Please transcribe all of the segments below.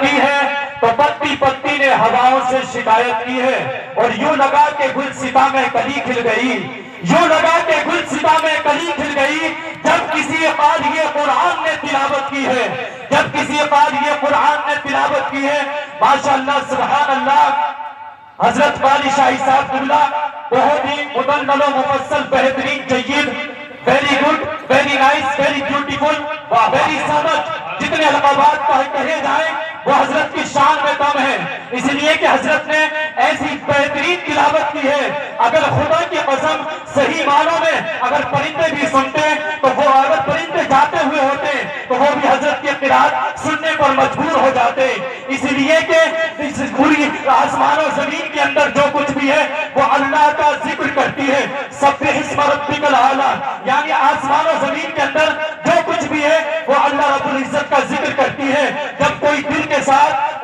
کی ہے تو پتی پتی نے ہواؤں سے شکایت کی ہے، اور یوں لگا کہ گلستاں میں کلی کھل گئی، یوں لگا کہ گلستاں میں کلی کھل گئی جب کسی قاری قرآن نے تلاوت کی ہے، جب کسی قاری قرآن نے تلاوت کی ہے۔ ماشاءاللہ سبحان اللہ، حضرت والی شاہی صاحب قبلہ بہت ہی مدلل و مفصل، بہترین، جید، very good, very nice, very beautiful, very سمجھ، جتنے القابات کہے جائیں وہ حضرت کی شان میں کم ہے، اس لیے کہ حضرت نے ایسی بہترین تلاوت کی ہے۔ اگر خدا کی قسم صحیح معنوں میں اگر پرندے بھی سنتے تو وہ، اگر پرندے جاتے ہوئے ہوتے تو وہ بھی حضرت کی قرات سننے پر مجبور ہو جاتے، اس لیے کہ اس پوری آسمان و زمین کے اندر جو کچھ بھی ہے وہ اللہ کا ذکر کرتی ہے۔ سبح اسم ربک الاعلی، یعنی آسمان و زمین کے اندر جو کچھ بھی ہے وہ اللہ رب العزت کا ذکر کرتی ہے۔ جب کوئی دل کے ساتھ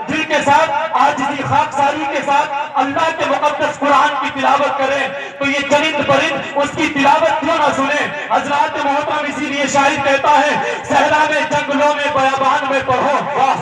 عاجزی خاکساری کے ساتھ اللہ کے مقدس قرآن کی تلاوت کرے تو یہ چرند پرند اس کی تلاوت کیوں نہ سنے۔ حضرات محترم، اسی لیے شاعر کہتا ہے صحرا میں جنگلوں میں بیابان میں پڑھو،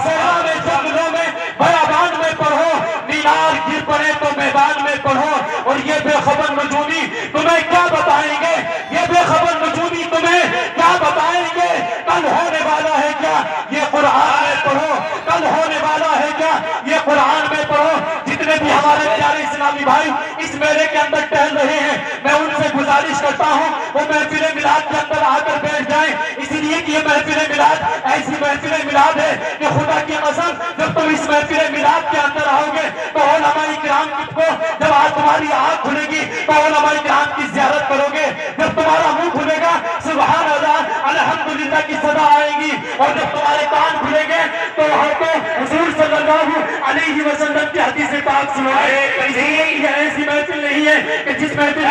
صحرا میں جنگلوں میں بیابان میں پڑھو، مینار گر پڑے تو میدان میں پڑھو، اور یہ بے خبر نجومی تمہیں کیا بتائیں گے، یہ بے خبر نجومی تمہیں کیا بتائیں گے، کل ہونے والا ہے کیا یہ قرآن میں پڑھو، کل ہونے والا ہے کیا یہ قرآن میں پڑھو۔ جتنے بھی ہمارے پیارے اسلامی بھائی اس میلے کے اندر ٹہل رہے ہیں، میں ان سے گزارش کرتا ہوں وہ محفل میلاد کے اندر آ کر بیٹھ جائیں، اسی لیے کہ یہ محفل میلاد ایسی محفل میلاد ہے کہ خدا کی قسم جب تم اس محفل میلاد کے اندر آؤ گے تو علماء کرام کو، جب آج تمہاری آنکھ کھلے گی تو علماء کرام کی زیارت کرو گے، جب تمہارا منہ کھلے گا سبحان اللہ الحمدللہ کی صدا آئے گی، اور جب تمہارے کان کھلے گے تو حضور صلی اللہ علیہ وسلم کی حدیث پاک سنو گے۔ یہ ایسی محفل نہیں ہے کہ جس محفل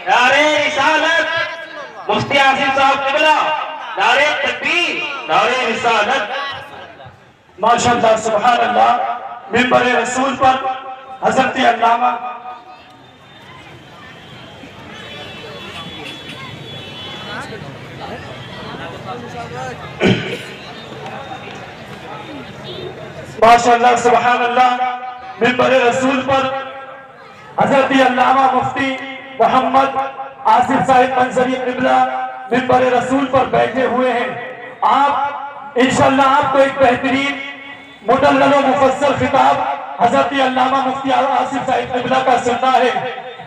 نعرہ رسالت، مفتی آصف صاحب قبلہ، نعرہ تکبیر، نعرہ رسالت۔ ماشاءاللہ سبحان اللہ، منبر رسول پر حضرت علامہ ماشاءاللہ سبحان اللہ، منبر رسول پر حضرت علامہ مفتی محمد آصف صاحب منظری قبلہ منبر رسول پر بیٹھے ہوئے ہیں۔ آپ انشاءاللہ آپ کو ایک بہترین مدلل و مفصل خطاب حضرت علامہ مفتی آصف صاحب قبلہ کا سننا ہے،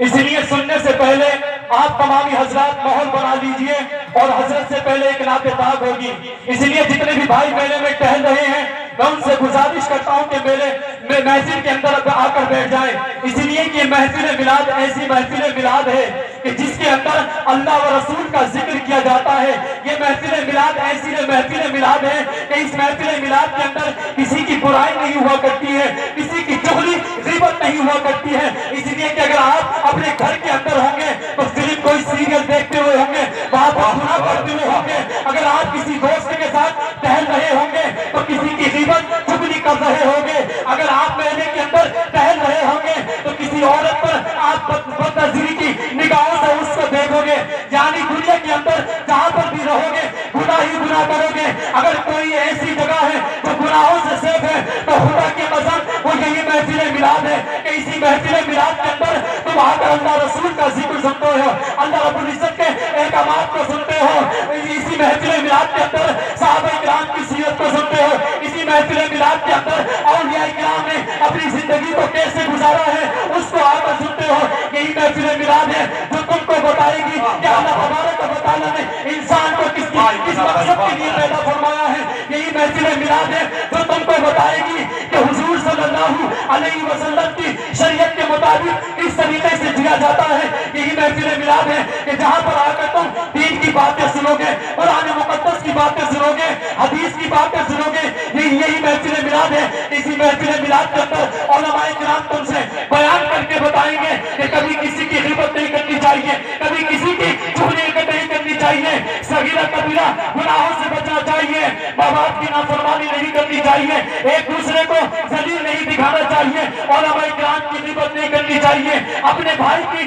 اس لیے سننے سے پہلے آپ تمامی حضرات ماحول بنا لیجئے اور حضرت سے پہلے ایک نعت پاک ہوگی، اس لیے جتنے بھی بھائی میلے میں ٹہل رہے ہیں میں ان سے گزارش کرتا ہوں کہ میلے میں محفل کے اندر آ کر بیٹھ جائیں، اس لیے کہ محفل میلاد ایسی محفل میلاد ہے کہ جس کے اندر اللہ و رسول کا ذکر کیا جاتا ہے۔ یہ محفل میلاد ایسی محفل میلاد ہے کہ اس محفل میلاد کے اندر کسی کی برائی نہیں ہوا کرتی ہے، کسی کی چغلی غیبت نہیں ہوا کرتی ہے، اس لیے کہ اگر آپ اپنے گھر کے اندر ہوں گے تو صرف کوئی سیریل دیکھتے ہوئے ہوں گے، وہاں پر گناہ کرتے ہوئے ہوں گے، اگر آپ کسی دوست کے ساتھ ٹہل رہے ہوں گے تو کسی کی غیبت چغلی کر رہے ہوں گے، اگر آپ میلے کے اندر ٹہل رہے ہوں گے تو کسی عورت پر آپ بد نظری کی نگاہوں سے اس کو دیکھو گے، یعنی دنیا کے اندر جہاں پر بھی رہو گے گناہ ہی گناہ کرو گے۔ اگر کوئی ایسی جگہ ہے جو گناہوں سے سیف ہے تو خدا کی قسم وہ یہی محفل میلاد ہے کہ اسی محفل میلاد کے اندر تم آ کر اللہ رسول کا ذکر سنتے ہو، اللہ رب العزت کے احکامات کو سنتے ہو، اسی محفل میلاد کے اندر صحابہ کرام کی سیرت کو سنتے ہو، اسی محفل میلاد کے اندر اولیاء کرام نے اپنی زندگی کو کیسے گزارا ہے اس کو آ کر سنتے ہو۔ یہی محفل میلاد ہے جو تم کو بتائے گی کہ اللہ تبارک و تعالیٰ نے انسان کو کس مقصد کے لیے پیدا فرمایا ہے، یہی محفل میلاد ہے جو تم کو بتائے گی کہ حضور صلی اللہ علیہ وسلم کی شریعت کے مطابق اس طریقے سے جیا جاتا ہے۔ یہی محفل میلاد ہے کہ جہاں پر آ کر تم دین کی باتیں سنو گے، قرآن مقدس کی باتیں سنو گے، حدیث کی باتیں سنو گے، یہی محفل میلاد ہے۔ اسی محفل میلاد کے اندر علماء کرام تم سے بیان کر کے بتائیں گے کہ کبھی کسی کی غیبت نہیں کرنی چاہیے، کبھی کسی کی چغلی نہیں کرنی چاہیے، صغیرہ کبیرہ گناہوں سے بچنا چاہیے، ماں باپ کی نافرمانی نہیں کرنی چاہیے، ایک دوسرے کو ذلیل نہیں دکھانا چاہیے، علماء کرام کی غیبت نہیں کرنی چاہیے، اپنے بھائی کی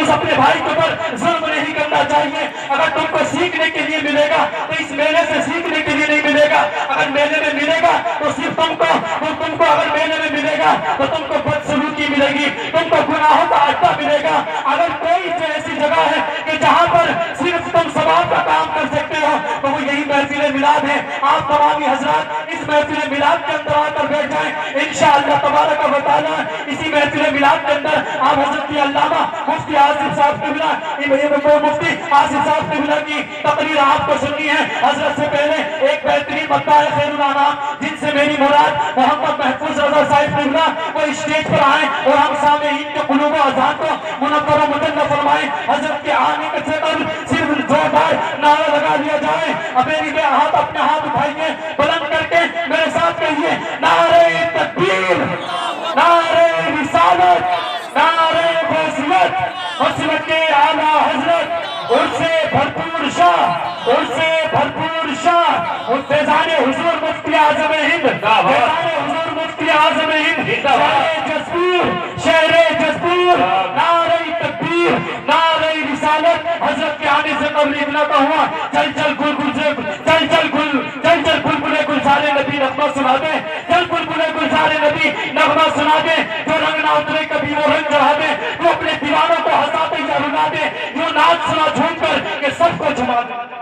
اپنے بھائی کے اوپر ظلم نہیں کرنا چاہیے۔ اگر تم کو سیکھنے کے لیے ملے گا تو اس میلے سے سیکھنے کے لیے نہیں ملے گا. اگر میلے میں ملے گا تو صرف تم کو اگر میلے میں ملے گا تو تم کو بدسلوکی ملے گی, تم کو گناہوں کا اڈا ملے گا. اگر کوئی ایسی جگہ ہے کہ جہاں پر صرف تم ثواب کا کام کر سکتے ہو تو وہ یہی محفل میلاد ہے. آپ تمامی حضرات اس محفل میلاد کے اندر آ کر بیٹھ جائیں انشاءاللہ تبارک و تعالی. اسی محفل میلاد کے اندر آپ حضرت علامہ مفتی آصف صاحب قبلہ مفتی آصف صاحب قبلہ کی تقریر آپ کو سننی ہے. حضرت سے پہلے ایک بہترین مداح خیر الانام جن سے میری مراد محمد محفوظ رضا صاحب قبلہ وہ اسٹیج پر آئیں اور ہم سامعین کے قلوب و اذہان کو منور و مطمئن فرمائیں. حضرت کے آنے سے قبل صرف زوردار نعرہ لگا دیا جائے. اب میری بے ہاتھ اپنے ہاتھ اٹھائیے بلند کر کے میرے ساتھ کہیے نعرہ تکبیر, نعرہ رسالت, نعرہ فضیلت, مسلک کے اعلیٰ حضرت ان سے بھرپور شاہ, ان سے بھرپور شاہ, فیضان حضور مفتی اعظم ہند, فیضان حضور مفتی اعظم ہند, شہر جسپور, شہر جسپور, نعرہ تکبیر, نعرہ رسالت. حضرت کے آنے سے قبل ابلا کا ہوا چل چل گل گل سے چل چل گل چل چل بلبلے گلزار نبی نغمہ سنا دے, چل بلبلے گلزار نبی نغمہ سنا دے. جو رنگ نہ اترے کبھی وہ رنگ چڑھا دے, جو اپنے دیوانوں کو ہنساتے یا رلا دے, جو ناچ سنا جھوم کر کہ سب کو جھما دے.